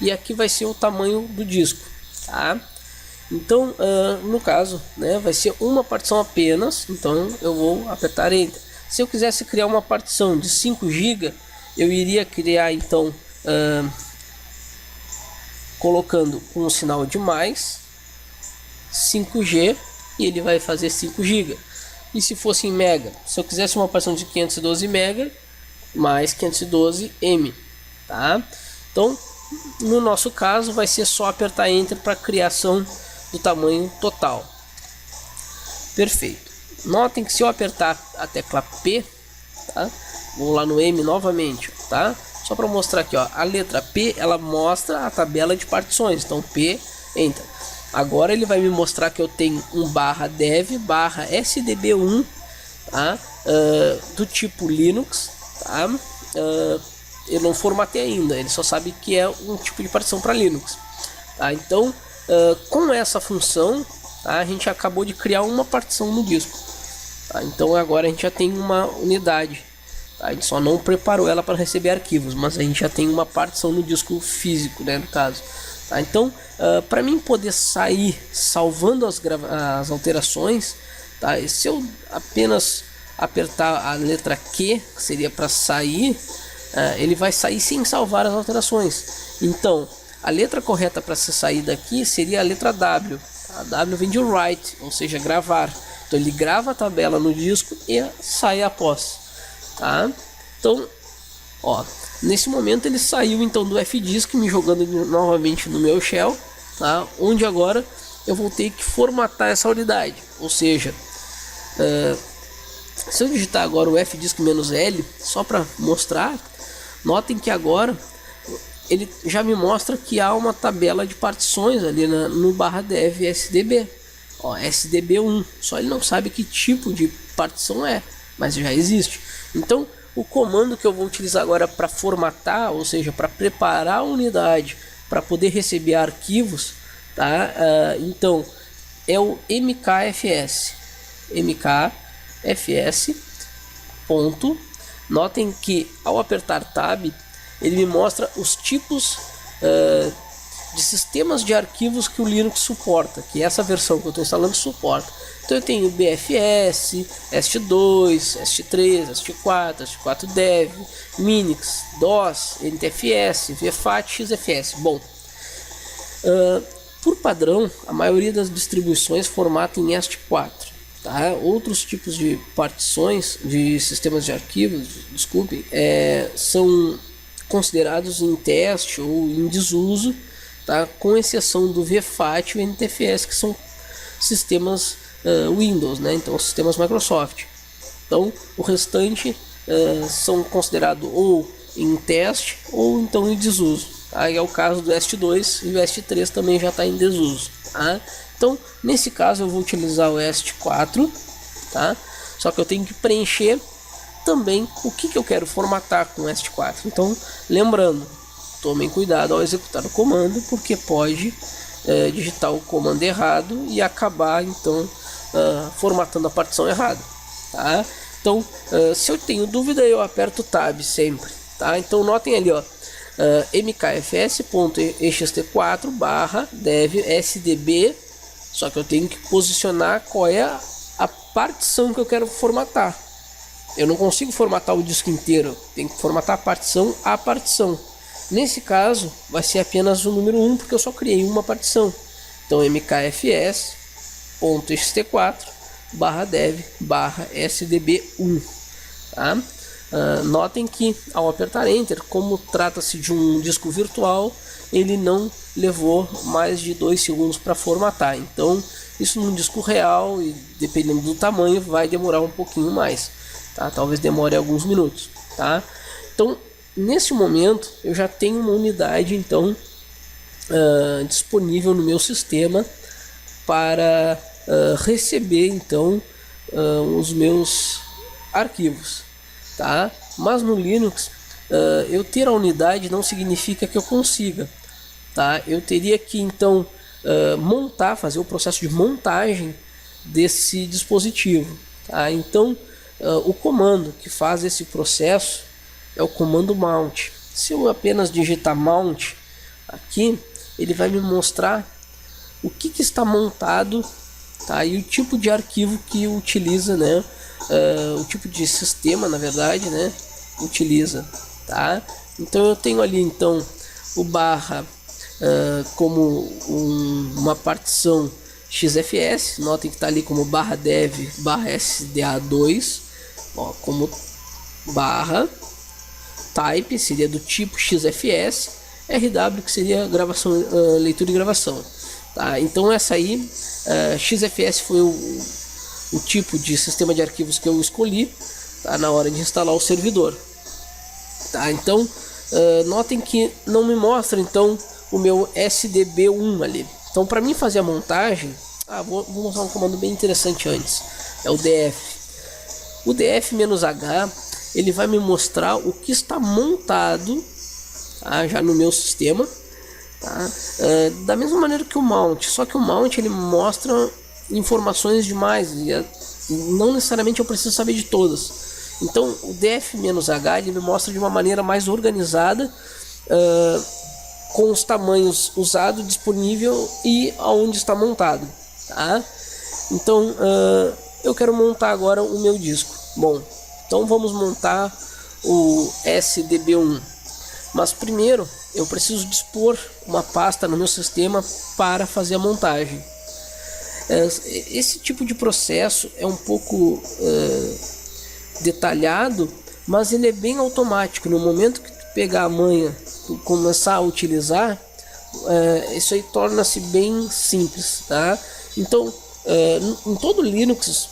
e aqui vai ser o tamanho do disco, tá? Então, no caso, né, vai ser uma partição apenas, então eu vou apertar Enter. Se eu quisesse criar uma partição de 5 GB, eu iria criar então colocando um sinal de mais 5G e ele vai fazer 5 GB. E se fosse em mega, se eu quisesse uma partição de 512 mega mais 512 M, tá? Então, no nosso caso, vai ser só apertar Enter para criação do tamanho total. Perfeito. Notem que se eu apertar a tecla P, tá? Vou lá no M novamente, tá? Só para mostrar aqui, ó, a letra P ela mostra a tabela de partições. Então P, Enter. Agora ele vai me mostrar que eu tenho um /dev /sdb1, tá? Do tipo Linux, tá? Eu não formatei ainda, ele só sabe que é um tipo de partição para Linux, tá? Então com essa função, tá, a gente acabou de criar uma partição no disco, tá? Então agora a gente já tem uma unidade, tá? A gente só não preparou ela para receber arquivos, mas a gente já tem uma partição no disco físico, né, no caso, tá? Então para mim poder sair salvando as alterações, tá? E se eu apenas apertar a letra Q, que seria para sair, ele vai sair sem salvar as alterações. Então a letra correta para ser sair daqui seria a letra W. A W vem de write, ou seja, gravar. Então ele grava a tabela no disco e sai após, tá? Então, ó, nesse momento ele saiu então do fdisk, me jogando novamente no meu shell, tá? Onde agora eu vou ter que formatar essa unidade. Ou seja, se eu digitar agora o fdisk-L só para mostrar, notem que agora ele já me mostra que há uma tabela de partições ali no /dev sdb, ó, sdb1, só ele não sabe que tipo de partição é, mas já existe. Então o comando que eu vou utilizar agora para formatar, ou seja, para preparar a unidade para poder receber arquivos, tá? Então é o mkfs ponto. Notem que ao apertar Tab ele me mostra os tipos de sistemas de arquivos que o Linux suporta, que essa versão que eu estou instalando suporta. Então eu tenho BFS, ST2, ST3, ST4, ST4Dev, Minix, DOS, NTFS, VFAT, XFS. Bom, por padrão, a maioria das distribuições formata em ST4. Tá? Outros tipos de partições de sistemas de arquivos, desculpe, são considerados em teste ou em desuso, tá? Com exceção do VFAT e o NTFS, que são sistemas Windows, né? Então sistemas Microsoft. Então o restante são considerados ou em teste ou então em desuso. Aí é o caso do ST2 e o ST3 também já está em desuso, tá? Então nesse caso eu vou utilizar o ST4, tá? Só que eu tenho que preencher também o que eu quero formatar com o ST4. Então lembrando, tomem cuidado ao executar o comando, porque pode digitar o comando errado e acabar então formatando a partição errada, tá? Então se eu tenho dúvida eu aperto Tab sempre, tá? Então notem ali, ó, mkfs.ext4 /dev sdb, só que eu tenho que posicionar qual é a partição que eu quero formatar. Eu não consigo formatar o disco inteiro, tenho que formatar a partição a partição. Nesse caso vai ser apenas o número 1, porque eu só criei uma partição. Então mkfs.ext4 /dev /sdb1, tá? Notem que ao apertar Enter, como trata-se de um disco virtual, ele não levou mais de 2 segundos para formatar. Então isso num disco real, e dependendo do tamanho, vai demorar um pouquinho mais, tá? Talvez demore alguns minutos, tá? Então nesse momento eu já tenho uma unidade então disponível no meu sistema para receber então os meus arquivos, tá? Mas no Linux eu ter a unidade não significa que eu consiga, tá? Eu teria que então fazer o processo de montagem desse dispositivo, tá? Então o comando que faz esse processo é o comando mount. Se eu apenas digitar mount aqui, ele vai me mostrar o que está montado, tá? E o tipo de arquivo que utiliza, né? O tipo de sistema, na verdade, né? Utiliza, tá? Então eu tenho ali então o barra como uma partição XFS, notem que está ali como barra dev barra SDA2, ó, como barra type seria do tipo XFS, RW que seria gravação, leitura e gravação, tá? Então essa aí, XFS foi o tipo de sistema de arquivos que eu escolhi, tá? Na hora de instalar o servidor, tá? Então notem que não me mostra então o meu SDB1 ali. Então para mim fazer a montagem, vou mostrar um comando bem interessante antes, é o df. O df-h ele vai me mostrar o que está montado, tá? Já no meu sistema, tá? Da mesma maneira que o mount, só que o mount ele mostra informações demais e não necessariamente eu preciso saber de todas. Então o df-h ele me mostra de uma maneira mais organizada, com os tamanhos usado, disponível e aonde está montado, tá? Então eu quero montar agora o meu disco. Bom, então vamos montar o SDB1, mas primeiro eu preciso dispor uma pasta no meu sistema para fazer a montagem. Esse tipo de processo é um pouco detalhado, mas ele é bem automático. No momento que tu pegar a manha, tu começar a utilizar, isso aí torna-se bem simples, tá? Então em todo Linux,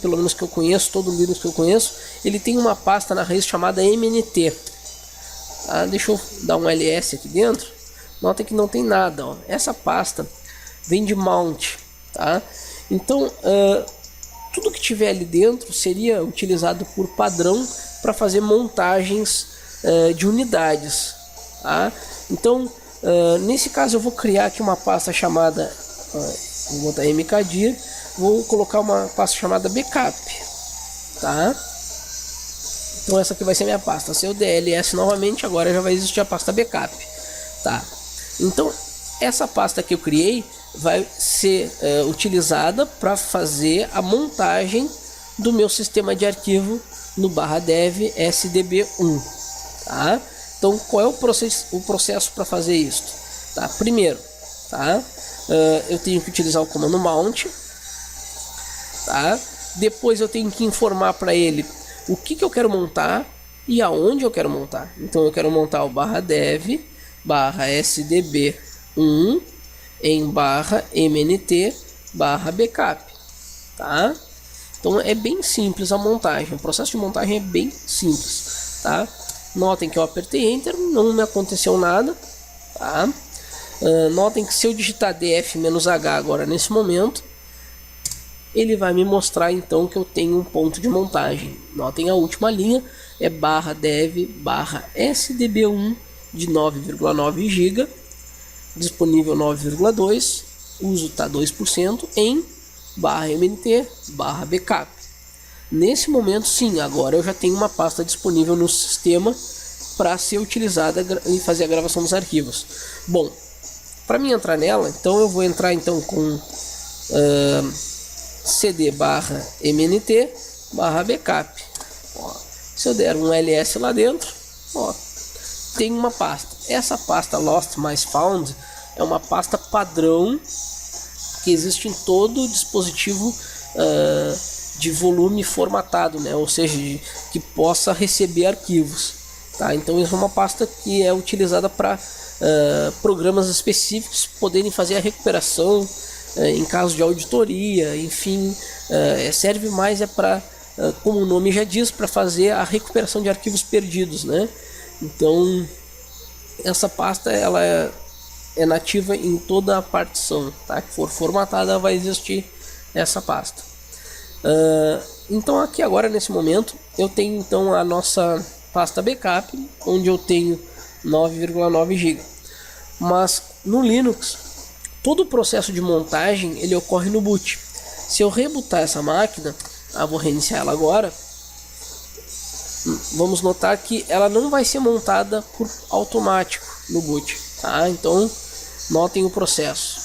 pelo menos que eu conheço, todo Linux que eu conheço, ele tem uma pasta na raiz chamada MNT, tá? Deixa eu dar um ls aqui dentro, nota que não tem nada, ó. Essa pasta vem de mount, tá? Então tudo que tiver ali dentro seria utilizado por padrão para fazer montagens de unidades, tá? Então nesse caso eu vou criar aqui uma pasta chamada, vou botar mkdir, vou colocar uma pasta chamada backup, tá? Então essa aqui vai ser minha pasta. Se eu dls novamente, agora já vai existir a pasta backup, tá? Então essa pasta que eu criei vai ser utilizada para fazer a montagem do meu sistema de arquivo no barra dev SDB1, tá? Então qual é o processo para fazer isso? Tá? Primeiro, tá? Eu tenho que utilizar o comando mount, tá? Depois eu tenho que informar para ele o que eu quero montar e aonde eu quero montar. Então eu quero montar o barra dev barra SDB1 em barra mnt barra backup, tá? Então é bem simples a montagem, o processo de montagem é bem simples, tá? Notem que eu apertei enter, não me aconteceu nada, tá? Notem que se eu digitar df-h agora nesse momento, ele vai me mostrar então que eu tenho um ponto de montagem. Notem a última linha é barra dev barra sdb1 de 9,9 GB, disponível 9,2, uso tá 2% em barra mnt barra backup. Nesse momento sim, agora eu já tenho uma pasta disponível no sistema para ser utilizada e fazer a gravação dos arquivos. Bom, para mim entrar nela, então eu vou entrar então com cd barra mnt barra backup. Ó, se eu der um ls lá dentro, ó, tem uma pasta. Essa pasta Lost mais Found é uma pasta padrão que existe em todo dispositivo de volume formatado, né? Ou seja, que possa receber arquivos, tá? Então isso é uma pasta que é utilizada para programas específicos poderem fazer a recuperação em caso de auditoria, enfim, serve mais para, como o nome já diz, para fazer a recuperação de arquivos perdidos, né? Então essa pasta ela é nativa em toda a partição, tá? Que for formatada vai existir essa pasta. Então aqui agora nesse momento eu tenho então a nossa pasta backup, onde eu tenho 9,9 GB. Mas no Linux todo o processo de montagem ele ocorre no boot. Se eu rebootar essa máquina, vou reiniciar ela agora, vamos notar que ela não vai ser montada por automático no boot. tá? Então, notem o processo.